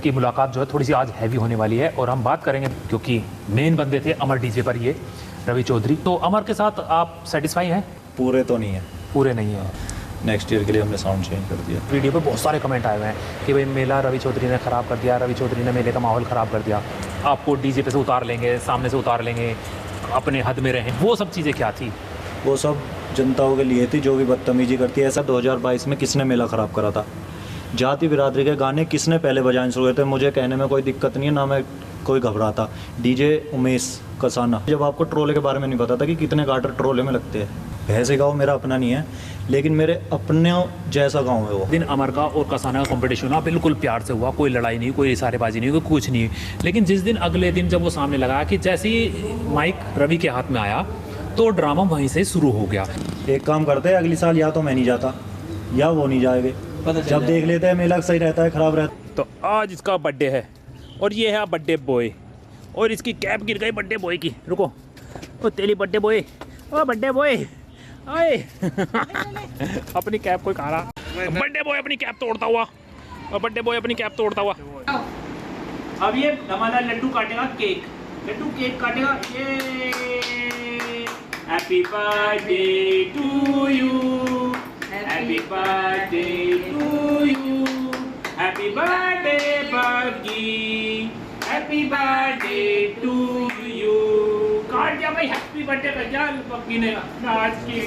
की मुलाकात जो है थोड़ी सी आज हैवी होने वाली है और हम बात करेंगे क्योंकि मेन बंदे थे अमर डीजे पर ये रवि चौधरी। तो अमर के साथ आप सेटिस्फाई हैं? पूरे तो नहीं है, पूरे नहीं है। नेक्स्ट ईयर के लिए हमने साउंड चेंज कर दिया। वीडियो पे बहुत सारे कमेंट आए हुए हैं कि भाई मेला रवि चौधरी ने ख़राब कर दिया, रवि चौधरी ने मेले का माहौल ख़राब कर दिया, आपको डीजे पे से उतार लेंगे, सामने से उतार लेंगे, अपने हद में रहें। वो सब चीज़ें क्या थी? वो सब जनताओं के लिए थी जो भी बदतमीजी करती है। ऐसा 2022 में किसने मेला ख़राब करा था? जाति बिरादरी के गाने किसने पहले बजाने शुरू हुए थे? मुझे कहने में कोई दिक्कत नहीं है, ना मैं कोई घबराता। डीजे उमेश कसाना, जब आपको ट्रोले के बारे में नहीं पता था कि कितने गाटर ट्रोले में लगते हैं। भैंसे गाँव मेरा अपना नहीं है, लेकिन मेरे अपने जैसा गाँव है वो। दिन अमर का और कसाना का कंपटीशन हुआ, बिल्कुल प्यार से हुआ, कोई लड़ाई नहीं, कोई इशारेबाजी नहीं, कोई कुछ नहीं। लेकिन जिस दिन अगले दिन जब वो सामने लगा कि जैसे ही माइक रवि के हाथ में आया तो ड्रामा वहीं से शुरू हो गया। एक काम करते हैं, अगली साल या तो मैं नहीं जाता या वो नहीं जाएंगे, जब देख लेते हैं मेला सही रहता है खराब रहता है। तो आज इसका बर्थडे है और ये है बर्थडे बॉय और इसकी कैप गिर गई बर्थडे बॉय की। रुको, ओ तेरी बर्थडे बॉय, ओ बर्थडे बॉय आए अपनी कैप कोई खा रहा। बर्थडे बॉय अपनी कैप तोड़ता हुआ, और बर्थडे बॉय अपनी कैप तोड़ता हुआ। अब ये हमारा लड्डू काटेगा केक, लड्डू केक काटेगा। ये happy birthday to you, happy birthday to you, happy birthday Baggi, happy birthday to you. काट दिया भाई, हैप्पी बर्थडे कर दिया बग्गी ने आज की।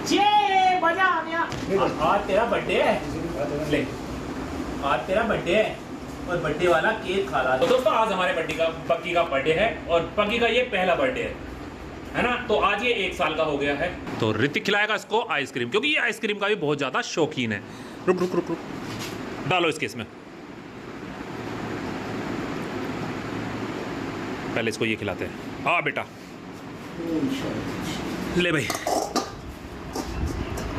ये मजा आ गया। आज तेरा बर्थडे है, ले आज तेरा बर्थडे है और बर्थडे वाला केक खा रहा है। तो दोस्तों आज हमारे बग्गी का बर्थडे है और बग्गी का ये पहला बर्थडे है ना। तो आज ये 1 साल का हो गया है। तो ऋतिक खिलाएगा इसको आइसक्रीम, क्योंकि ये आइसक्रीम का भी बहुत ज़्यादा शौकीन है। रुक रुक रुक रुक, डालो इसके इसमें, पहले इसको ये खिलाते हैं। हाँ बेटा, ले भाई।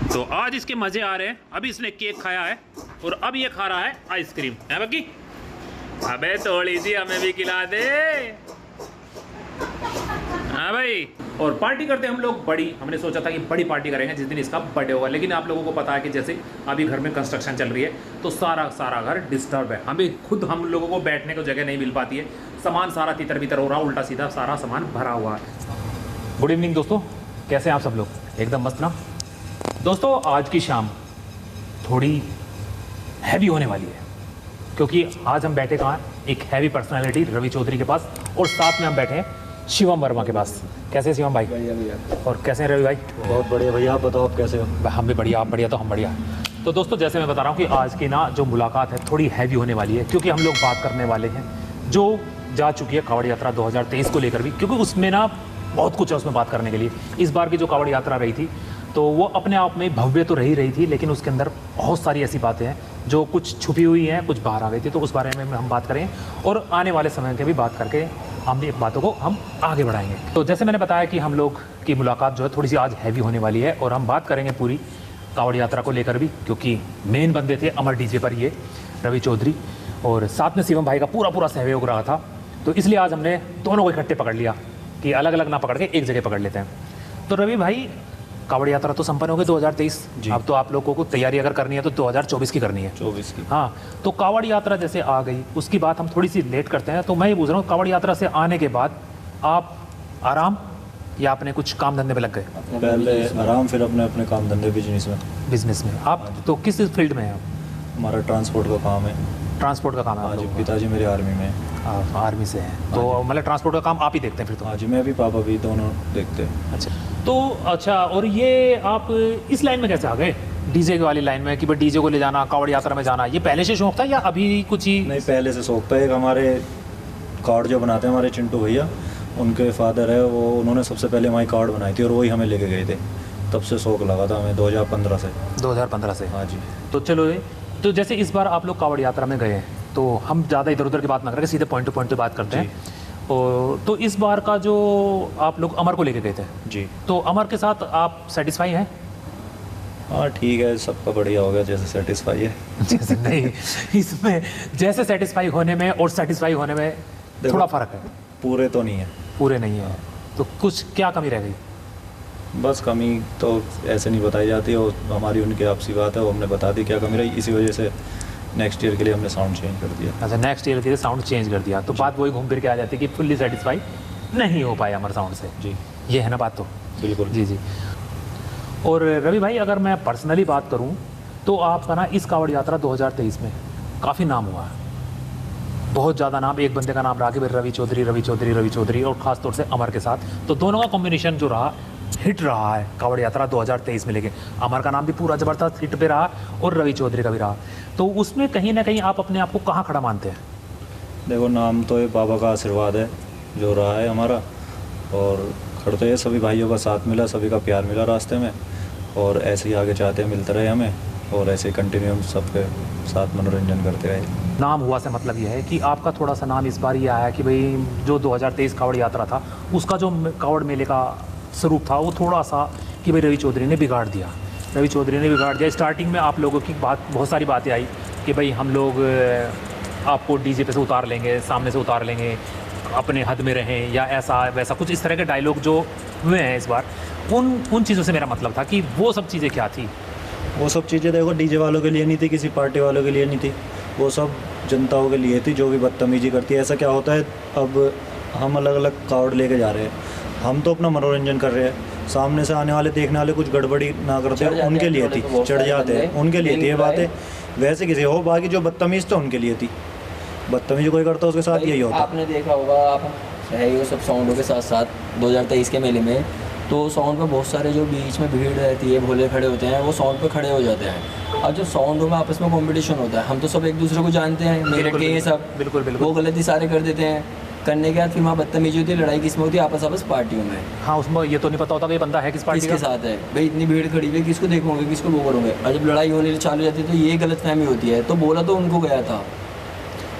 तो आज इसके मज़े आ रहे हैं। अभी इसने केक खाया है और अब ये खा रहा है आइसक्रीम, है बग्गी? अबे थोड़ी सी हमें भी खिला दे। हाँ भाई, और पार्टी करते हैं हम लोग बड़ी। हमने सोचा था कि बड़ी पार्टी करेंगे जिस दिन इसका बर्थडे होगा, लेकिन आप लोगों को पता है कि जैसे अभी घर में कंस्ट्रक्शन चल रही है तो सारा घर डिस्टर्ब है। हम लोगों को बैठने को जगह नहीं मिल पाती है, सामान सारा तितर बितर हो रहा, उल्टा सीधा सारा सामान भरा हुआ है। गुड इवनिंग दोस्तों, कैसे हैं आप सब लोग? एकदम मस्त ना दोस्तों। आज की शाम थोड़ी हैवी होने वाली है क्योंकि आज हम बैठे कहाँ? एक हैवी पर्सनालिटी रवि चौधरी के पास, और साथ में हम बैठे हैं शिवम वर्मा के पास। कैसे शिवम भाई? भैया और कैसे हैं रवि भाई? बहुत बढ़िया भैया, आप बताओ आप कैसे हो? हम भी बढ़िया, आप बढ़िया तो हम बढ़िया। तो दोस्तों जैसे मैं बता रहा हूँ कि आज की ना जो मुलाकात है थोड़ी हैवी होने वाली है क्योंकि हम लोग बात करने वाले हैं जो जा चुकी है कांवड़ यात्रा 2023 को लेकर भी, क्योंकि उसमें ना बहुत कुछ है उसमें बात करने के लिए। इस बार की जो कांवड़ यात्रा रही थी तो वो अपने आप में भव्य तो रही थी, लेकिन उसके अंदर बहुत सारी ऐसी बातें हैं जो कुछ छुपी हुई हैं, कुछ बाहर आ गई थी। तो उस बारे में हम बात करें और आने वाले समय की भी बात करके हम भी बातों को हम आगे बढ़ाएंगे। तो जैसे मैंने बताया कि हम लोग की मुलाकात जो है थोड़ी सी आज हैवी होने वाली है और हम बात करेंगे पूरी कांवड़ यात्रा को लेकर भी, क्योंकि मेन बंदे थे अमर डीजे पर ये रवि चौधरी और साथ में शिवम भाई का पूरा सहयोग रहा था। तो इसलिए आज हमने दोनों को इकट्ठे पकड़ लिया कि अलग अलग ना पकड़ के एक जगह पकड़ लेते हैं। तो रवि भाई, कांवड़ यात्रा तो संपन्न हो गई 2023, अब तो आप लोगों को तैयारी अगर करनी है तो 2024 की करनी है। 24 की। हाँ, तो कांवड़ यात्रा जैसे आ गई उसकी बात हम थोड़ी सी लेट करते हैं। तो मैं ये पूछ रहा हूँ, कांवड़ यात्रा से आने के बाद आप आराम या अपने कुछ काम धंधे में लग गए? पहले आराम, फिर अपने काम धंधे बिजनेस में। आप तो किस फील्ड में हैं आप? हमारा ट्रांसपोर्ट का काम है। ट्रांसपोर्ट का काम है? हाँ जी, पिताजी मेरे आर्मी में हैं। आर्मी से हैं, तो मतलब ट्रांसपोर्ट का काम आप ही देखते हैं फिर तो? हाँ जी, मैं भी पापा भी दोनों देखते हैं। अच्छा, तो अच्छा, और ये आप इस लाइन में कैसे आ गए, डीजे वाली लाइन में, कि भाई डीजे को ले जाना, कांवड़ यात्रा में जाना, ये पहले से शौक था या अभी कुछ ही? नहीं, पहले से शौक था। एक हमारे कार्ड जो बनाते हैं हमारे चिंटू भैया, उनके फादर है वो, उन्होंने सबसे पहले हमारी कार्ड बनाई थी और वही हमें लेके गए थे। तब से शौक लगा था हमें 2015 से। 2015 से? हाँ जी। तो चलो, तो जैसे इस बार आप लोग कांवड़ यात्रा में गए हैं तो हम ज़्यादा इधर उधर की बात ना करके सीधे पॉइंट टू पॉइंट पे बात करते हैं। और तो इस बार का जो आप लोग अमर को लेके गए थे जी, तो अमर के साथ आप सेटिस्फाई हैं? हाँ ठीक है, सबका बढ़िया हो गया जैसे सेटिस्फाई है। जैसे नहीं, इसमें जैसे सेटिस्फाई होने में और सेटिस्फाई होने में थोड़ा फ़र्क है। पूरे तो नहीं है। पूरे नहीं है तो कुछ क्या कमी रह गई? बस कमी तो ऐसे नहीं बताई जाती, और हमारी उनकी आपसी बात है, वो हमने बता दी क्या कमी रही, इसी वजह से नेक्स्ट ईयर के लिए हमने साउंड चेंज कर दिया। अच्छा, नेक्स्ट ईयर के लिए साउंड चेंज कर दिया, तो बात वही घूम फिर के आ जाती है कि फुल्ली सेटिस्फाई नहीं हो पाए अमर साउंड से। जी ये है ना बात तो। बिल्कुल। जी जी। और रवि भाई, अगर मैं पर्सनली बात करूं तो आपका ना इस कावड़ यात्रा 2023 में काफ़ी नाम हुआ है, बहुत ज़्यादा नाम। एक बंदे का नाम रहा कि भाई रवि चौधरी, और ख़ास तौर से अमर के साथ, तो दोनों का कॉम्बिनेशन जो रहा हिट रहा है कावड़ यात्रा 2023 में। लेके अमर का नाम भी पूरा ज़बरदस्त हिट पे रहा और रवि चौधरी का भी रहा, तो उसमें कहीं ना कहीं आप अपने आप को कहाँ खड़ा मानते हैं? देखो, नाम तो ये बाबा का आशीर्वाद है जो रहा है हमारा, और खड़ते हैं सभी भाइयों का साथ मिला, सभी का प्यार मिला रास्ते में, और ऐसे ही आगे चाहते हैं मिलते रहे हमें, और ऐसे ही कंटिन्यू हम सबके साथ मनोरंजन करते रहे। नाम हुआ से मतलब ये है कि आपका थोड़ा सा नाम इस बार ये आया कि भाई जो 2023 कावड़ यात्रा था उसका जो कावड़ मेले का स्वरूप था वो थोड़ा सा कि भाई रवि चौधरी ने बिगाड़ दिया। स्टार्टिंग में आप लोगों की बहुत सारी बातें आई कि भाई हम लोग आपको डीजे पे से उतार लेंगे, सामने से उतार लेंगे, अपने हद में रहें, या ऐसा वैसा कुछ इस तरह के डायलॉग जो हुए हैं इस बार, उन चीज़ों से मेरा मतलब था कि वो सब चीज़ें क्या थी। वो सब चीज़ें देखो डीजे वालों के लिए नहीं थी, किसी पार्टी वालों के लिए नहीं थी, वो सब जनताओं के लिए थी जो भी बदतमीजी करती है। ऐसा क्या होता है, अब हम अलग अलग कावड़ लेके जा रहे हैं, हम तो अपना मनोरंजन कर रहे हैं, सामने से आने वाले देखने वाले कुछ गड़बड़ी ना करते हैं, उनके लिए थी, चढ़ जाते हैं उनके लिए थी ये बातें। वैसे किसी हो, बाकी जो बदतमीज़ तो उनके लिए थी, बदतमीजी कोई करता उसके साथ यही होता। आपने देखा होगा, आप है ये सब साउंडों के साथ साथ 2023 के मेले में तो साउंड पे बहुत सारे जो बीच में भीड़ रहती है, भोले खड़े होते हैं, वो साउंड पे खड़े हो जाते हैं। अब जब साउंडों में आपस में कंपटीशन होता है, हम तो सब एक दूसरे को जानते हैं, मेरे के ये सब बिल्कुल वो गलत इशारे कर देते हैं, करने के बाद फिर वहाँ बदतमीजी होती है, लड़ाई किसमें होती है, आपस पार्टियों में। हाँ, उसमें ये तो नहीं पता होता कि ये बंदा है किस पार्टी किसके साथ है, भाई इतनी भीड़ खड़ी हुई है, किसको देखोगे, किसको वो करोगे, और जब लड़ाई होने चालू जाती है तो ये गलतफहमी होती है। तो बोला तो उनको गया था।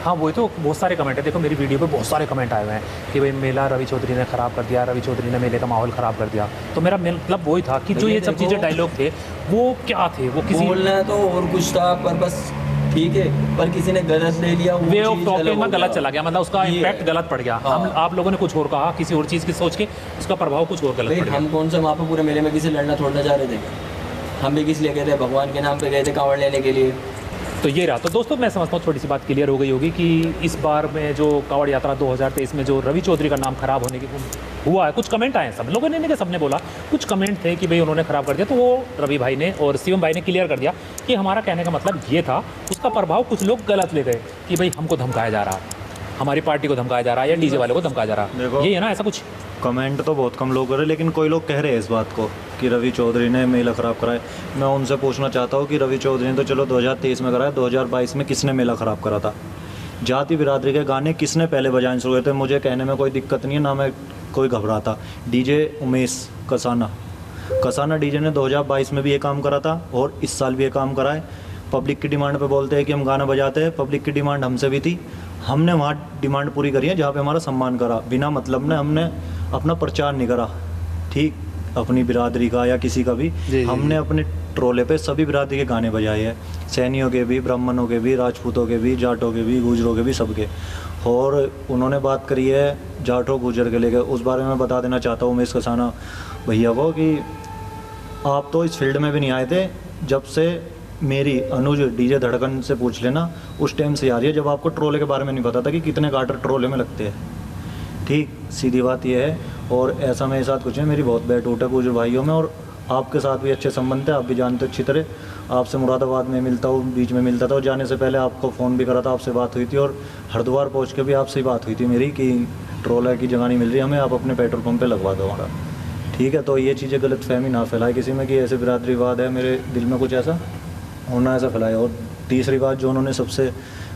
हाँ, वही तो बहुत सारे कमेंट है। देखो मेरी वीडियो पे बहुत सारे कमेंट आए हुए हैं कि भाई मेला रवि चौधरी ने ख़राब कर दिया, रवि चौधरी ने मेले का माहौल ख़राब कर दिया। तो मेरा मतलब वही था कि जो ये सब चीज़ें डायलॉग थे वो क्या थे, वो किसी बोलना तो और कुछ था, पर बस ठीक है, पर किसी ने गलत ले लिया, वे ऑफ टॉकिंग में गलत चला गया, मतलब उसका इम्पैक्ट गलत पड़ गया। हाँ। हम आप लोगों ने कुछ और कहा, किसी और चीज़ की सोच के उसका प्रभाव कुछ और गलत पड़ गया। हम कौन सा वहाँ पे पूरे मेले में किसी लड़ना थोड़ना चाह रहे थे, हम भी किस लिए गए थे, भगवान के नाम पे गए थे कांवड़ लेने के लिए। तो ये रहा। तो दोस्तों मैं समझता हूँ छोटी सी बात क्लियर हो गई होगी कि इस बार में जो कावड़ यात्रा 2023 में जो रवि चौधरी का नाम खराब होने की हुआ है, कुछ कमेंट आए हैं, सब लोगों ने नहीं कि सबने बोला, कुछ कमेंट थे कि भाई उन्होंने ख़राब कर दिया, तो वो रवि भाई ने और शिवम भाई ने क्लियर कर दिया कि हमारा कहने का मतलब ये था, उसका प्रभाव कुछ लोग गलत ले गए कि भाई हमको धमकाया जा रहा है, हमारी पार्टी को धमकाया जा रहा है, या डीजे वाले को धमकाया जा रहा है। ये है ना, ऐसा कुछ कमेंट तो बहुत कम लोग कर रहे हैं, लेकिन कोई लोग कह रहे हैं इस बात को कि रवि चौधरी ने मेला ख़राब कराया। मैं उनसे पूछना चाहता हूँ कि रवि चौधरी ने तो चलो 2023 में कराया, 2022 में किसने मेला ख़राब करा था? जाति बिरादरी के गाने किसने पहले बजाने शुरू हुए थे? मुझे कहने में कोई दिक्कत नहीं है, ना मैं कोई घबराता। डीजे उमेश कसाना डीजे ने 2022 में भी ये काम करा था और इस साल भी ये काम करा है। पब्लिक की डिमांड पे बोलते हैं कि हम गाना बजाते हैं, पब्लिक की डिमांड हमसे भी थी, हमने वहाँ डिमांड पूरी करी है जहाँ पे हमारा सम्मान करा, बिना मतलब ने हमने अपना प्रचार नहीं करा, ठीक, अपनी बिरादरी का या किसी का भी। हमने अपने ट्रोले पे सभी बिरादरी के गाने बजाए हैं, सैनियों के भी, ब्राह्मणों के भी, राजपूतों के भी, जाटों के भी, गुजरों के भी, सबके। और उन्होंने बात करी है जाटों गुजर के लेके, उस बारे में बता देना चाहता हूँ उमेश कसाना भैया को कि आप तो इस फील्ड में भी नहीं आए थे, जब से मेरी अनुज डीजे धड़कन से पूछ लेना, उस टाइम से आ रही है जब आपको ट्रोले के बारे में नहीं पता था कि कितने गाटर ट्रोले में लगते हैं, ठीक, सीधी बात यह है। और ऐसा मेरे साथ कुछ है, मेरी बहुत बैठ उठ है गुजर भाइयों में, और आपके साथ भी अच्छे संबंध थे, आप भी जानते अच्छी तरह। आपसे मुरादाबाद में मिलता हूँ, बीच में मिलता था, और जाने से पहले आपको फ़ोन भी करा था, आपसे बात हुई थी, और हरिद्वार पहुँच के भी आपसे बात हुई थी मेरी कि ट्रोला की जगह नहीं मिल रही हमें, आप अपने पेट्रोल पंप पे लगवा दो हमारा, ठीक है। तो ये चीज़ें गलत फहमी ना फैलाए किसी में कि ऐसे बिरादरीवाद है, मेरे दिल में कुछ ऐसा होना ऐसा फैलाया। और तीसरी बात जो उन्होंने सबसे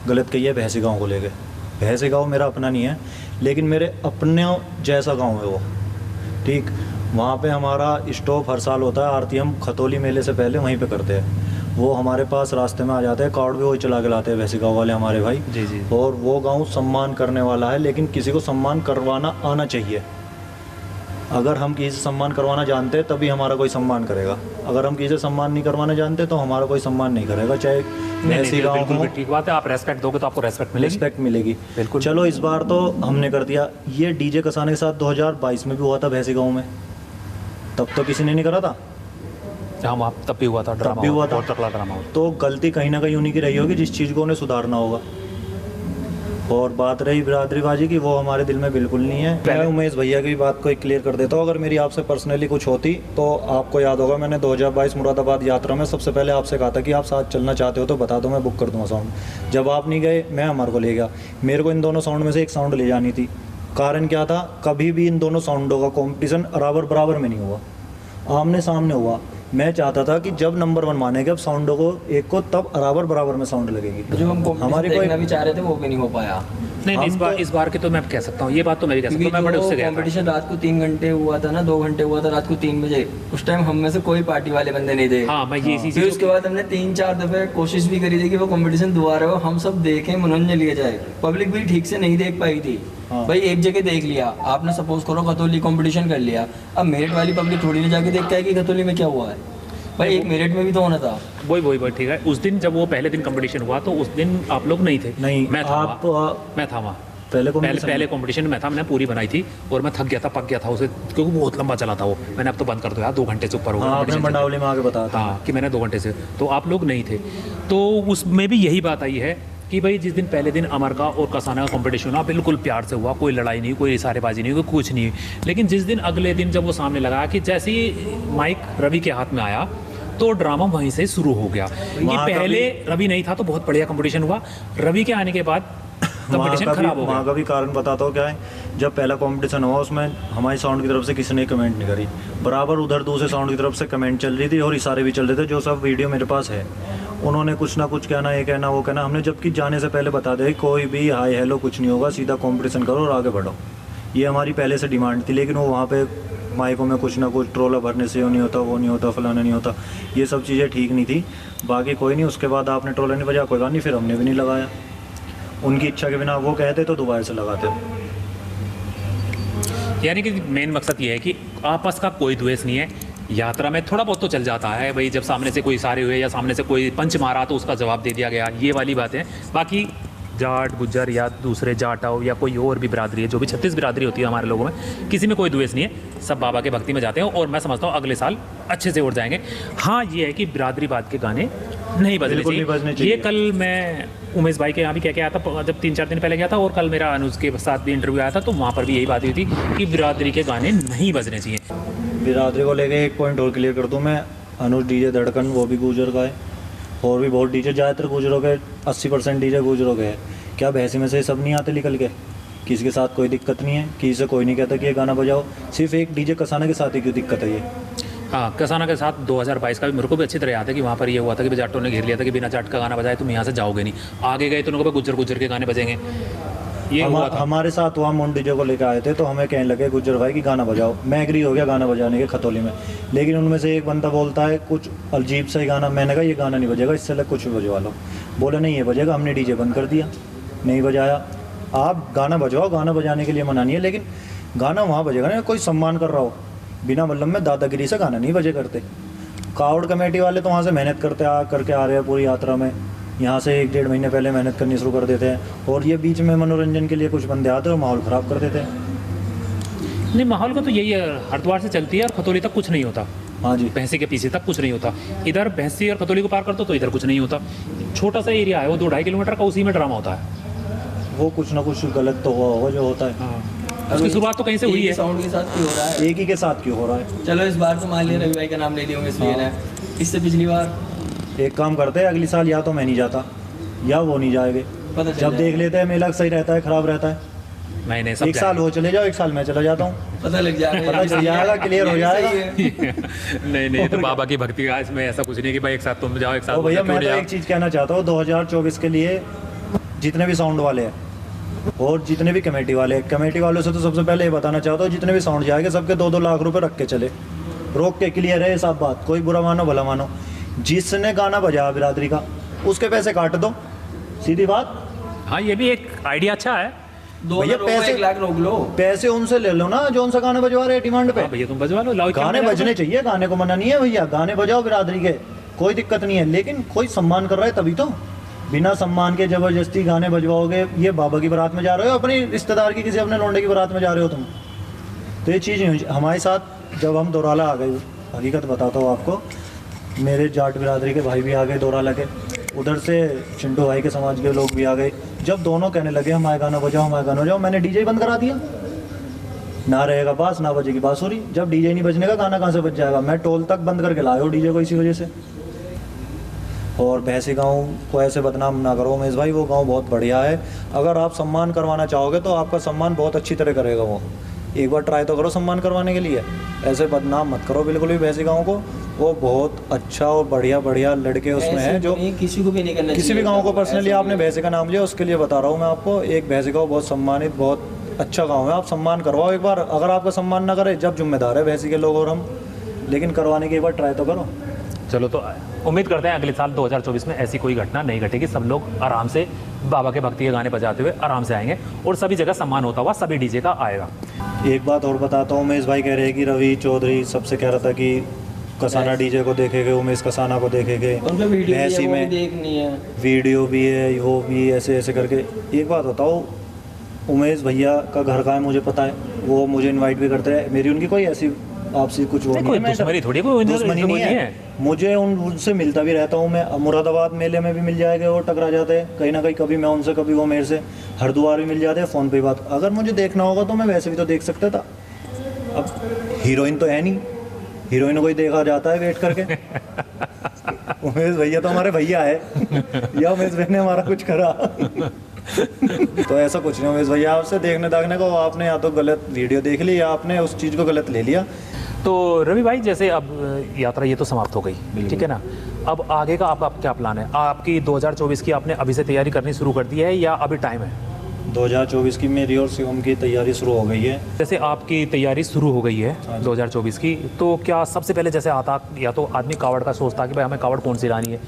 गलत कही है भैंसी गाँव को लेकर, भैंसी गाँव मेरा अपना नहीं है, लेकिन मेरे अपने जैसा गाँव है वो, ठीक। वहाँ पे हमारा स्टॉप हर साल होता है, आरती हम खतौली मेले से पहले वहीं पे करते हैं, वो हमारे पास रास्ते में आ जाते हैं, कार्ड भी वही चला के लाते हैं भैंसी गाँव वाले हमारे भाई जी। और वो गाँव सम्मान करने वाला है, लेकिन किसी को सम्मान करवाना आना चाहिए। अगर हम किसी से सम्मान करवाना जानते हैं तभी हमारा कोई सम्मान करेगा, अगर हम किसी से सम्मान नहीं करवाना जानते तो हमारा कोई सम्मान नहीं करेगा, चाहे भैंसी गाँव हो। ठीक बात है, आप रेस्पेक्ट दोगे तो आपको रेस्पेक्ट मिलेगी। बिल्कुल। चलो इस बार तो हमने कर दिया। ये डीजे कसाने के साथ 2022 में भी हुआ था भैंसी गाँव में, तब तो किसी ने नहीं करा था, हम आप तब भी हुआ था ड्रामा, भी हुआ था। बहुत तगड़ा ड्रामा हुआ। तो गलती कहीं ना कहीं उन्हीं की रही होगी जिस चीज़ को उन्हें सुधारना होगा। और बात रही बिरादरीबाजी की, वो हमारे दिल में बिल्कुल नहीं है। मैं उमेश भैया की बात को एक क्लियर कर देता हूँ। अगर मेरी आपसे पर्सनली कुछ होती तो आपको याद होगा मैंने 2022 मुरादाबाद यात्रा में सबसे पहले आपसे कहा था कि आप साथ चलना चाहते हो तो बता दो, मैं बुक कर दूँगा साउंड। जब आप नहीं गए, मैं हमारे को ले गया। मेरे को इन दोनों साउंड में से एक साउंड ले जानी थी। कारण क्या था, कभी भी इन दोनों साउंडों का कॉम्पिटिशन बराबर बराबर में नहीं हुआ, आमने सामने हुआ। मैं चाहता था कि जब नंबर 1 मानेंगे अब साउंडों को एक को, तब बराबर बराबर में साउंड लगेगी। जो हम हमारी हमारे कोई- देखना भी चाह रहे थे वो भी नहीं हो पाया। नहीं नहीं, इस बार के तो मैं कह सकता हूँ, ये बात तो मैं भी कह सकता हूँ, मैं बड़े उससे गया था। कंपटीशन रात को 3 घंटे हुआ था ना, 2 घंटे हुआ था रात को 3 बजे। उस टाइम हम में से कोई पार्टी वाले बंदे नहीं थे। हाँ, मैं ये इसी फिर चीज़ उसके बाद हमने 3-4 दफे कोशिश भी करी थी कि वो कंपटीशन दोबारा हो, हम सब देखें, मनोरंजन लिया जाए। पब्लिक भी ठीक से नहीं देख पाई थी। हाँ। भाई एक जगह देख लिया आपने, सपोज करो खतौली कंपटीशन कर लिया, अब मेरिट वाली पब्लिक थोड़ी ना जाके देख के आएगी खतौली में क्या हुआ है। भाई एक मेरिट में भी तो होना था। वही ठीक है। उस दिन जब वो पहले दिन कंपटीशन हुआ तो उस दिन आप लोग नहीं थे। नहीं, मैं था आप वहाँ। मैं था वहाँ पहले कंपटीशन में था। मैंने पूरी बनाई थी और मैं थक गया था, पक गया था उसे, क्योंकि बहुत लंबा चला था वो। मैंने अब तो बंद कर दो यार, 2 घंटे से ऊपर हो गया। आपने competition मंडावली में आके बताया था। हाँ, कि मैंने 2 घंटे से, तो आप लोग नहीं थे। तो उसमें भी यही बात आई है कि भाई जिस दिन पहले दिन अमर का और कसाना का कंपटीशन हुआ बिल्कुल प्यार से हुआ, कोई लड़ाई नहीं, कोई इशारेबाजी नहीं, कोई कुछ नहीं। लेकिन जिस दिन अगले दिन जब वो सामने लगा कि जैसे ही माइक रवि के हाथ में आया तो ड्रामा वहीं से शुरू हो गया। कि वहाँ का पहले रवि नहीं था तो बहुत बढ़िया कंपटीशन हुआ, रवि के आने के बाद कंपटीशन खराब हो वहाँ गया। का भी कारण बताता हूँ क्या है। जब पहला कंपटीशन हुआ उसमें हमारी साउंड की तरफ से किसी ने कमेंट नहीं करी, बराबर उधर दूसरे साउंड की तरफ से कमेंट चल रही थी और इशारे भी चल रहे थे, जो सब वीडियो मेरे पास है। उन्होंने कुछ ना कुछ कहना, ये कहना वो कहना। हमने जबकि जाने से पहले बता दिया कोई भी हाय हेलो कुछ नहीं होगा, सीधा कंपटीशन करो और आगे बढ़ो। ये हमारी पहले से डिमांड थी। लेकिन वो वहाँ पे माइकों में कुछ ना कुछ ट्रोला भरने से नहीं होता, वो नहीं होता, फलाना नहीं होता, ये सब चीज़ें ठीक नहीं थी। बाकी कोई नहीं, उसके बाद आपने ट्रोला नहीं बजाया, कोई बात नहीं, फिर हमने भी नहीं लगाया। उनकी इच्छा के बिना वो कहते तो दोबारा से लगाते। यानी कि मेन मकसद ये है कि आपस का कोई द्वेष नहीं है। यात्रा में थोड़ा बहुत तो चल जाता है भाई, जब सामने से कोई इशारे हुए या सामने से कोई पंच मारा तो उसका जवाब दे दिया गया, ये वाली बातें। बाकी जाट गुज्जर या दूसरे जाट हो या कोई और भी बिरादरी है, जो भी 36 बिरादरी होती है हमारे लोगों में, किसी में कोई द्वेष नहीं है। सब बाबा के भक्ति में जाते हैं और मैं समझता हूँ अगले साल अच्छे से उड़ जाएंगे। हाँ, ये है कि बिरादरीवाद के गाने नहीं बजने बिल्कुल नहीं बजने चाहिए। चाहिए। ये कल मैं उमेश भाई के यहाँ भी कह के आया था जब 3-4 दिन पहले गया था, और कल मेरा अनुज के साथ भी इंटरव्यू आया था तो वहाँ पर भी यही बात हुई थी कि बिरादरी के गाने नहीं बजने चाहिए। बिरादरी को लेके एक पॉइंट और क्लियर कर दूँ मैं। अनुज डीजे धड़कन वो भी गुजर का है, और भी बहुत डीजे, ज़्यादातर गुजरों के 80% डीजे गुजरों के हैं। क्या भैंसी में से सब नहीं आते निकल के? किसी के साथ कोई दिक्कत नहीं है, किसी से कोई नहीं कहता कि ये गाना बजाओ। सिर्फ एक डीजे कसाना के साथ ही क्यों दिक्कत है ये? हाँ, कसाना के साथ 2022 का भी मेरे को भी अच्छी तरह याद है कि वहाँ पर ये हुआ था कि जाटों ने घेर लिया था कि बिना जाट का गाना बजाए तुम यहाँ से जाओगे नहीं। आगे गए तो उनको गुज्जर के गाने बजेंगे, ये हुआ था। हमारे साथ वहाँ मुंड डीजे को लेकर आए थे तो हमें कहने लगे गुज्जर भाई कि गाना बजाओ। मैं एग्री हो गया गाना बजाने के खतौली में, लेकिन उनमें से एक बंदा बोलता है कुछ अजीब सा ही गाना। मैंने कहा ये गाना नहीं बजेगा, इससे अलग कुछ भी बजवा लो। बोले नहीं ये बजेगा। हमने डीजे बंद कर दिया, नहीं बजाया। आप गाना बजाओ, गाना बजाने के लिए मना नहीं है, लेकिन गाना वहाँ बजेगा ना कोई सम्मान कर रहा हो। बिना मतलब में दादागिरी से गाना नहीं बजे करते। कावड़ कमेटी वाले तो वहाँ से मेहनत करके आ रहे हैं पूरी यात्रा में। यहाँ से 1-1.5 महीने पहले मेहनत करनी शुरू कर देते हैं, और ये बीच में मनोरंजन के लिए कुछ बंदे आते हैं और माहौल ख़राब कर देते हैं। नहीं, माहौल का तो यही है, हरिद्वार से चलती है और खतौली तक कुछ नहीं होता। हाँ जी, भैंसी के पीछे तक कुछ नहीं होता। इधर भैंसी और खतौली को पार करते तो इधर कुछ नहीं होता। छोटा सा एरिया है वो 2-2.5 किलोमीटर का, उसी में ड्रामा होता है। वो कुछ ना कुछ गलत तो हुआ होगा जो होता है। हाँ, उसकी शुरुआत तो कहीं से हुई है। साउंड के साथ क्यों हो रहा है? एक ही के साथ क्यों हो रहा है? चलो इस बार तो मान लिया रवि भाई का नाम ले लिया उमेश भैया ने, इससे पिछली बार एक काम करते हैं, अगली साल या तो मैं नहीं जाता या वो नहीं जाएंगे। पता चल जब देख जाएगा। लेते हैं मेला सही रहता है खराब रहता है, नहीं सब एक साल वो चले जाओ, एक साल मैं चला जाता हूँ, पता लग जाएगा। पता चल जाएगा, क्लियर हो जाएगा। नहीं ये तो बाबा की भक्ति का, इसमें ऐसा कुछ नहीं कि भाई एक साथ तुम जाओ एक साथ तो भैया वो मैं टूट तो जाओ। एक चीज़ कहना चाहता हूँ, 2024 के लिए जितने भी साउंड वाले हैं और जितने भी कमेटी वाले हैं, कमेटी वालों से तो सबसे पहले ये बताना चाहता हूँ जितने भी साउंड जाएंगे सबके 2-2 लाख रुपए रख के चले, रोक के। क्लियर है सब बात, कोई बुरा मानो भला मानो। जिसने गाना बजाया बिरादरी का उसके पैसे काट दो, सीधी बात। हाँ, ये भी एक आइडिया अच्छा है। 2 भैया लाख पैसे- 1 लाख रोक लो। पैसे उनसे ले लो ना जो उनसे गाने बजवा रहे हैं डिमांड पे। हाँ भैया तुम बजवा लो, लाओ क्या गाने बजाओ? बजने चाहिए, गाने को मना नहीं है भैया, गाने बजाओ बिरादरी के, कोई दिक्कत नहीं है। लेकिन कोई सम्मान कर रहा है तभी तो। बिना सम्मान के जबरदस्ती गाने बजवाओगे, ये बाबा की बारात में जा रहे हो, अपनी रिश्तेदार की किसी अपने लौंडे की बारात में जा रहे हो तुम, तो ये चीज़ नहीं होनी चाहिए। हमारे साथ जब हम दोराला आ गए, हकीकत बताता हूँ आपको, मेरे जाट बिरादरी के भाई भी आ गए दोराला के, उधर से चिंटू भाई के समाज के लोग भी आ गए। जब दोनों कहने लगे हमारे गाना बजाओ, हमारे गाना बजाओ, मैंने डीजे बंद करा दिया। ना रहेगा बास, ना बजेगी बांसुरी। जब डीजे नहीं बजने का, गाना कहाँ से बज जाएगा? मैं टोल तक बंद करके लाया हूँ डीजे को इसी वजह से। और भैंसी गाँव को ऐसे बदनाम ना करो उमेश भाई, वो गाँव बहुत बढ़िया है। अगर आप सम्मान करवाना चाहोगे तो आपका सम्मान बहुत अच्छी तरह करेगा वो। एक बार ट्राई तो करो सम्मान करवाने के लिए, ऐसे बदनाम मत करो बिल्कुल भी भैंसी गाँव को। वो बहुत अच्छा और बढ़िया बढ़िया लड़के उसमें हैं जो किसी को भी नहीं करना, किसी भी गाँव को पर्सनली आपने भैंसे का नाम लिया उसके लिए बता रहा हूँ मैं आपको। एक भैंसे गाँव बहुत सम्मानित, बहुत अच्छा गाँव है। आप सम्मान करवाओ एक बार। अगर आपका सम्मान ना करे, जब जिम्मेदार है भैंसी के लोग और हम, लेकिन करवाने की एक बार ट्राई तो करो। चलो, तो उम्मीद करते हैं अगले साल 2024 में ऐसी कोई घटना नहीं घटेगी। सब लोग आराम से बाबा के भक्ति के गाने बजाते हुए आराम से आएंगे और सभी जगह सम्मान होता हुआ सभी डीजे का आएगा। एक बात और बताता हूँ, उमेश भाई कह रहे हैं कि रवि चौधरी सबसे कह रहा था कि कसाना डीजे को देखेंगे, उमेश कसाना को देखेंगे, उनका वीडियो भैंसी में देखनी है, वीडियो भी है, वो भी ऐसे ऐसे करके। एक बात बताओ, उमेश भैया का घर कहाँ है मुझे पता है, वो मुझे इनवाइट भी करते हैं। मेरी उनकी कोई ऐसी आपसी कुछ वो कोई नहीं है, दुश्मनी थोड़ी, कोई दुश्मनी नहीं है। मुझे उनसे मिलता भी रहता हूँ मैं। मुरादाबाद मेले में भी मिल जाएगा, वो टकरा जाते हैं कहीं ना कहीं, कभी मैं उनसे कभी वो मेरे से। हरिद्वार भी मिल जाते हैं, फ़ोन पे बात। अगर मुझे देखना होगा तो मैं वैसे भी तो देख सकता था। अब हीरोइन तो है नहीं, हीरोइन को ही देखा जाता है वेट करके। उमेश भैया तो हमारे भैया है, या उमेश भैया ने हमारा कुछ करा? तो ऐसा कुछ नहीं उमेश भैया, आपसे देखने दाखने को आपने या तो गलत वीडियो देख ली या आपने उस चीज़ को गलत ले लिया। तो रवि भाई, जैसे अब यात्रा ये तो समाप्त हो गई, ठीक है ना, अब आगे का आपका क्या प्लान है? आपकी 2024 की आपने अभी से तैयारी करनी शुरू कर दी है या अभी टाइम है? 2024 की मेरी और शिवम की तैयारी शुरू हो गई है। जैसे आपकी तैयारी शुरू हो गई है 2024 की, तो क्या सबसे पहले जैसे आता, या तो आदमी कावड़ का सोचता कि भाई हमें कावड़ कौन सी लानी है,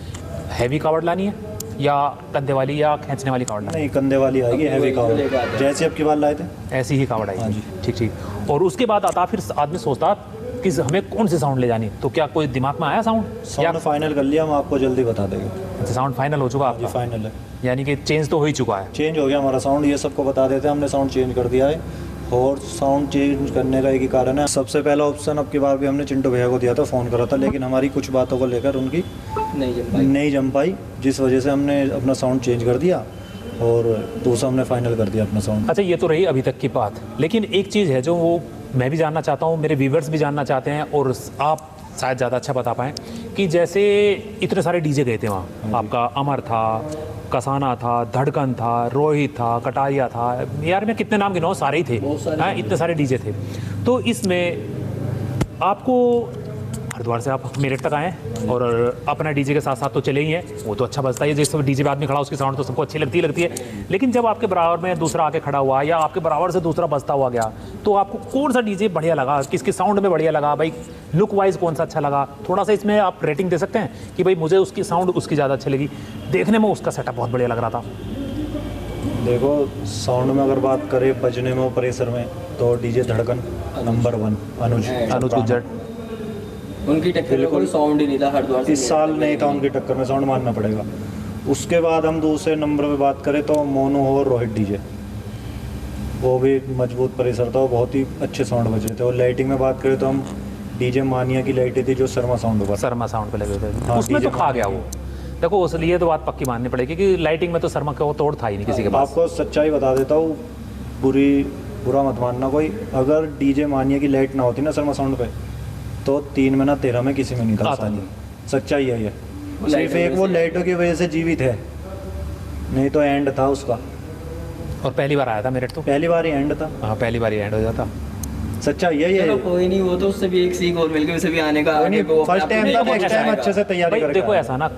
हैवी कावड़ लानी है या कंधे वाली या खींचने वाली कावड़ लानी नहीं, कंधे वाली आएगी, हैवी कावड़, जैसे अब की बार लाए थे है? ऐसी ही कावड़ हाँ आएगी। जी। ठीक ठीक। और उसके बाद आता फिर आदमी सोचता कि हमें कौन सी साउंड ले जानी, तो क्या कोई दिमाग में आया साउंड? साउंड फाइनल कर लिया, हम आपको जल्दी बता देंगे। साउंड फाइनल हो चुका जी आपका? फाइनल है, यानी कि चेंज तो हो ही चुका है। चेंज हो गया हमारा साउंड, ये सबको बता देते हैं, हमने साउंड चेंज कर दिया है। और साउंड चेंज करने का एक ही कारण है, सबसे पहला ऑप्शन अब की बार भी हमने चिंटू भैया को दिया था, फ़ोन करा था, लेकिन हमारी कुछ बातों को लेकर उनकी नहीं जम पाई, जिस वजह से हमने अपना साउंड चेंज कर दिया और दूसरा हमने फाइनल कर दिया अपना साउंड। अच्छा, ये तो रही अभी तक की बात, लेकिन एक चीज़ है जो वो मैं भी जानना चाहता हूँ, मेरे व्यूवर्स भी जानना चाहते हैं और आप शायद ज़्यादा अच्छा बता पाएँ कि जैसे इतने सारे डीजे गए थे वहाँ, आपका अमर था, कसाना था, धड़कन था, रोहित था, कटारिया था, यार मैं कितने नाम गिनाऊं, सारे ही थे, हाँ इतने सारे डीजे थे। तो इसमें आपको हरिद्वार से आप मेरठ तक आए और अपना डीजे के साथ साथ तो चले ही हैं, वो तो अच्छा बजता है, जिस डीजे पे आदमी खड़ा उसकी साउंड तो सबको अच्छी लगती है। लेकिन जब आपके बराबर में दूसरा आके खड़ा हुआ या आपके बराबर से दूसरा बजता हुआ गया, तो आपको कौन सा डीजे बढ़िया लगा, किसकी साउंड में बढ़िया लगा भाई, लुक वाइज कौन सा अच्छा लगा? थोड़ा सा इसमें आप रेटिंग दे सकते हैं कि भाई मुझे उसकी साउंड उसकी ज़्यादा अच्छी लगी, देखने में उसका सेटअप बहुत बढ़िया लग रहा था। देखो, साउंड में अगर बात करें, बजने में, प्रेशर में, तो डीजे धड़कन नंबर 1, अनुज गुज्जर। उनकी टक्कर में कोई साउंड ही नहीं था हरिद्वार से, इस साल नहीं था उनकी टक्कर में, साउंड मानना पड़ेगा। उसके बाद हम दूसरे नंबर पे बात करें तो मोनू और रोहित डीजे, वो भी मजबूत प्रेशर था, बहुत ही अच्छे साउंड बज रहे थे। और लाइटिंग में बात करें तो हम डीजे मानिया की लाइटें थी जो शर्मा साउंड पर, शर्मा साउंड पे लगे थे, हाँ, उसमें तो DJ खा गया वो। देखो उसलिए तो बात पक्की माननी पड़ेगी कि लाइटिंग में तो शर्मा का वो तोड़ था ही नहीं किसी के पास। आपको सच्चाई बता देता हूँ, बुरा मत मानना कोई, अगर डीजे मानिया की लाइट ना होती ना शर्मा साउंड पे, तो 3 में ना 13 में किसी में नहीं था आता नहीं। सच्चाई है ये, सिर्फ एक वो लाइटों की वजह से जीवित है, नहीं तो एंड था उसका। और पहली बार आया था मेरठ तो, पहली बार ही एंड था। हाँ पहली बार ही एंड हो जाता। सच्चाई है ये। चलो कोई नहीं, वो तो उससे भी एक सीख और मिल गई, उसे भी आने का आगे वो फर्स्ट टाइम था, नेक्स्ट टाइम अच्छे से तैयारी भाई करके देखो ऐसा ना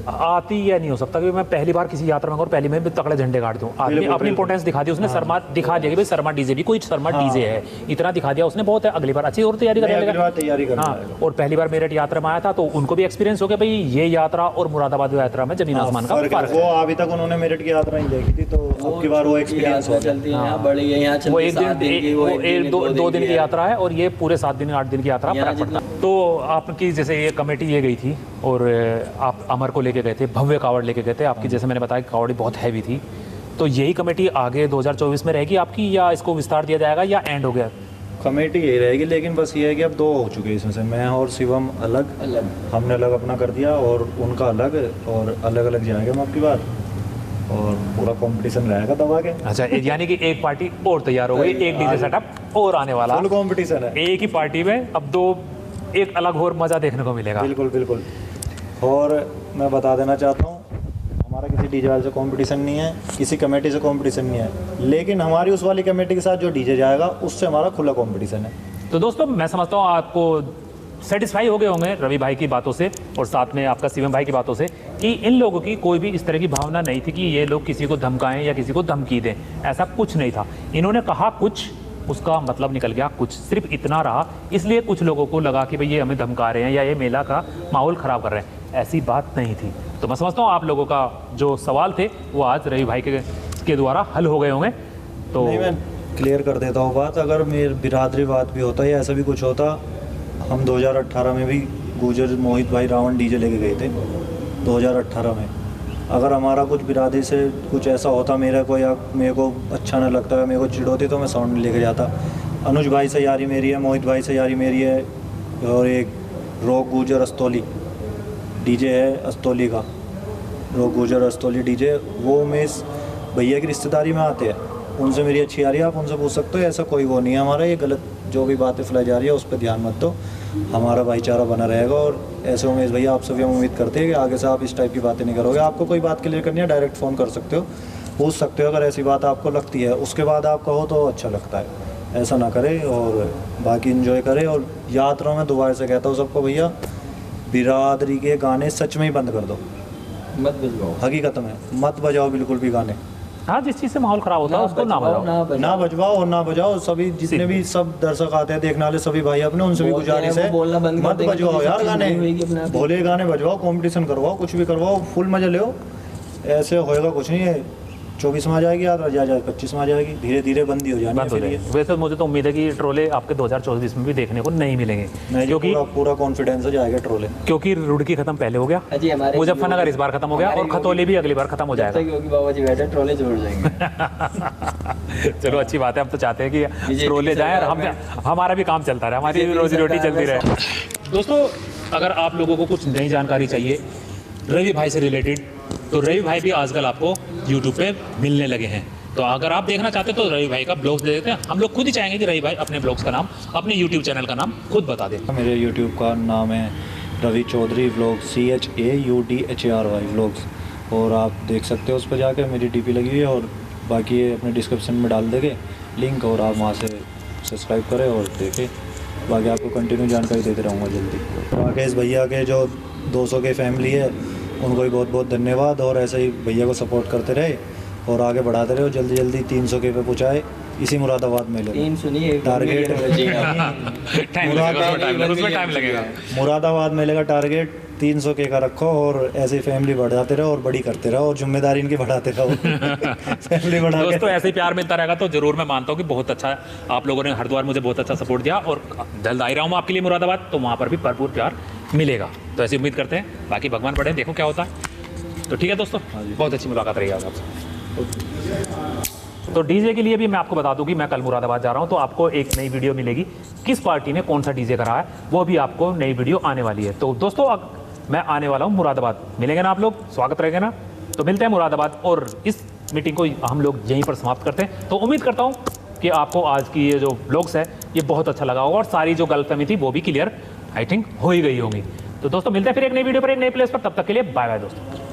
आती या नहीं हो सकता कि मैं पहली बार किसी यात्रा में और पहली में भी तगड़े झंडे काट दूं। आदमी अपनी इंपोर्टेंस दिखा दी उसने, शर्मा दिखा दिया कि भाई शर्मा डीजे भी कोई शर्मा डीजे है, इतना दिखा दिया उसने, बहुत है। अगली बार अच्छी और तैयारी करेगा। हाँ, और पहली बार मेरठ यात्रा में आया था तो उनको भी एक्सपीरियंस हो गया भाई ये यात्रा और मुरादाबाद यात्रा में जमीन आसमान का फर्क है। वो अभी तक उन्होंने मेरठ की यात्रा ही देखी थी, तो अब की बार वो एक्सपीरियंस हो चलती है यहाँ बड़ी है, यहाँ वो एक चलती 7 दिन की, वो दिन 2 दिन की यात्रा है और ये पूरे 7 दिन 8 दिन की यात्रा फर्क पड़ता है। तो आपकी जैसे ये कमेटी ये गई थी और आप अमर को लेके गए थे, भव्य कावड़ लेके गए थे आपकी, जैसे मैंने बताया कावड़ी बहुत हैवी थी, तो यही कमेटी आगे 2024 में रहेगी आपकी या इसको विस्तार दिया जाएगा या एंड हो गया? कमेटी यही रहेगी, लेकिन बस ये है कि अब दो हो चुके हैं इसमें से, मैं और शिवम अलग, अलग हमने अलग अपना कर दिया और उनका अलग, और अलग अलग जाएंगे हम आपकी बात, और पूरा कंपटीशन रहेगा दबा के। अच्छा, यानी कि एक पार्टी और तैयार हो गई, एक डीजे सेटअप और आने वाला, फुल कंपटीशन है। एक ही पार्टी में अब दो, एक अलग और मजा देखने को मिलेगा। बिल्कुल बिल्कुल। और मैं बता देना चाहता हूँ, हमारा किसी डीजे वाले से कंपटीशन नहीं है, किसी कमेटी से कंपटीशन नहीं है, लेकिन हमारी उस वाली कमेटी के साथ जो डीजे जाएगा उससे हमारा खुला कंपटीशन है। तो दोस्तों मैं समझता हूँ आपको सेटिस्फाई हो गए होंगे रवि भाई की बातों से और साथ में आपका शिवम भाई की बातों से कि इन लोगों की कोई भी इस तरह की भावना नहीं थी कि ये लोग किसी को धमकाएं या किसी को धमकी दें, ऐसा कुछ नहीं था। इन्होंने कहा कुछ, उसका मतलब निकल गया कुछ, सिर्फ इतना रहा, इसलिए कुछ लोगों को लगा कि भाई ये हमें धमका रहे हैं या ये मेला का माहौल ख़राब कर रहे हैं। ऐसी बात नहीं थी। तो मैं समझता हूँ आप लोगों का जो सवाल थे वो आज रवि भाई के द्वारा हल हो गए होंगे। तो नहीं, मैं क्लियर कर देता हूँ बात, अगर मेरी बिरादरी बात भी होता या ऐसा भी कुछ होता, हम 2018 में भी गुजर मोहित भाई रावण डीजे लेके गए थे 2018 में। अगर हमारा कुछ बिरादरी से कुछ ऐसा होता मेरे को, या मेरे को अच्छा ना लगता है, मेरे को चिढ़ होती, तो मैं साउंड लेके जाता। अनुज भाई से यारी मेरी है, मोहित भाई से यारी मेरी है, और एक रॉक गुजर अस्तौली डीजे है अस्तौली का, रॉक गुजर अस्तौली डीजे, वो मैं इस भैया की रिश्तेदारी में आते हैं, उनसे मेरी अच्छी यारी है, आप उनसे पूछ सकते हो। ऐसा कोई वो नहीं है हमारा, ये गलत जो भी बातें फैलाई जा रही है उस पर ध्यान मत दो, हमारा भाईचारा बना रहेगा। और ऐसे उमेश भैया आपसे भी हम उम्मीद करते हैं कि आगे से आप इस टाइप की बातें नहीं करोगे। आपको कोई बात क्लियर करनी है, डायरेक्ट फ़ोन कर सकते हो, पूछ सकते हो अगर ऐसी बात आपको लगती है, उसके बाद आप कहो तो अच्छा लगता है। ऐसा ना करें और बाकी इन्जॉय करें। और याद रहो, मैं दोबारा से कहता हूँ सबको, भैया बिरादरी के गाने सच में ही बंद कर दो, मत बजवाओ, हकीकत में मत बजाओ बिल्कुल भी गाने। हाँ, जिस चीज़ से माहौल ख़राब होता है उसको ना बजाओ, ना बजवाओ और ना बजाओ। सभी जितने भी सब दर्शक आते हैं देखने वाले सभी भाई अपने, उनसे भी गुजारिश है बोलना बंद कर मत देंगे, बजवाओ यार गाने, भोले गाने बजवाओ, कंपटीशन करवाओ, कुछ भी करवाओ, फुल मजा लो। ऐसे होएगा कुछ नहीं है, 24 में आ जाएगी यार, जा 25 में आ जाएगी, धीरे धीरे बंदी हो जानी है फिर ये। वैसे मुझे तो उम्मीद है कि ट्रोले आपके 2024 में भी देखने को नहीं मिलेंगे, नहीं, क्योंकि पूरा कॉन्फिडेंस हो जाएगा ट्रोले, क्योंकि रुड़की खत्म पहले हो गया, अजी हमारे मुजफ्फरनगर इस बार खत्म हो गया और खतौली भी अगली बार खत्म हो जाएगा। क्योंकि बाबा जी बैठे ट्रोले जोड़ जाएंगे। चलो अच्छी बात है, हम तो चाहते हैं कि ट्रोले जाए और हमारा भी काम चलता रहे, हमारी भी रोजी रोटी चलती रहे। दोस्तों अगर आप लोगों को कुछ नई जानकारी चाहिए रवि भाई से रिलेटेड, तो रवि भाई भी आजकल आपको यूट्यूब पे मिलने लगे हैं। तो अगर आप देखना चाहते हो तो रवि भाई का ब्लॉग दे देते हैं। हम लोग खुद ही चाहेंगे कि रवि भाई अपने ब्लॉग्स का नाम, अपने यूट्यूब चैनल का नाम खुद बता दें। मेरे यूट्यूब का नाम है Ravi Chaudhary vlog, CHAUDHARY vlogs, और आप देख सकते हो उस पर जाकर, मेरी DP लगी हुई है, और बाकी ये अपने डिस्क्रिप्शन में डाल देंगे लिंक, और आप वहाँ से सब्सक्राइब करें और देखें। बाकी आपको कंटिन्यू जानकारी देते रहूँगा जल्दी। राकेश भैया के जो 200 के फैमिली है उनको भी बहुत बहुत धन्यवाद, और ऐसे ही भैया को सपोर्ट करते रहे और आगे बढ़ाते रहे, और जल्दी जल्दी 300 के पे पहुँचाए इसी मुरादाबाद मेले में। 3 सुनिए टारगेट टाइम लगेगा। मुरादाबाद मेले का टारगेट 300 के का रखो, और ऐसे फैमिली बढ़ाते रहो और बड़ी करते रहो, और जिम्मेदारी इनकी बढ़ाते रहो। फैमिली बढ़ा के दोस्तों ऐसे ही प्यार मिलता रहेगा तो जरूर मैं मानता हूँ कि बहुत अच्छा आप लोगों ने हरिद्वार मुझे बहुत अच्छा सपोर्ट दिया, और जल्द आ ही रहा हूँ आपके लिए मुरादाबाद, तो वहाँ पर भी भरपूर प्यार मिलेगा। तो ऐसी उम्मीद करते हैं, बाकी भगवान बढ़े, देखो क्या होता है। तो ठीक है दोस्तों, बहुत अच्छी मुलाकात रही आपसे। तो डीजे के लिए भी मैं आपको बता दूं कि मैं कल मुरादाबाद जा रहा हूं, तो आपको एक नई वीडियो मिलेगी, किस पार्टी ने कौन सा डीजे करा है, वो भी आपको नई वीडियो आने वाली है। तो दोस्तों अब मैं आने वाला हूं मुरादाबाद, मिलेंगे ना आप लोग, स्वागत रहेगा ना। तो मिलते हैं मुरादाबाद, और इस मीटिंग को हम लोग यहीं पर समाप्त करते हैं। तो उम्मीद करता हूँ कि आपको आज की ये जो ब्लॉग्स है ये बहुत अच्छा लगा होगा, और सारी जो गलतफहमी थी वो भी क्लियर आई थिंक हो ही गई होंगी। तो दोस्तों मिलते हैं फिर एक नई वीडियो पर, एक नई प्लेस पर, तब तक के लिए बाय बाय दोस्तों।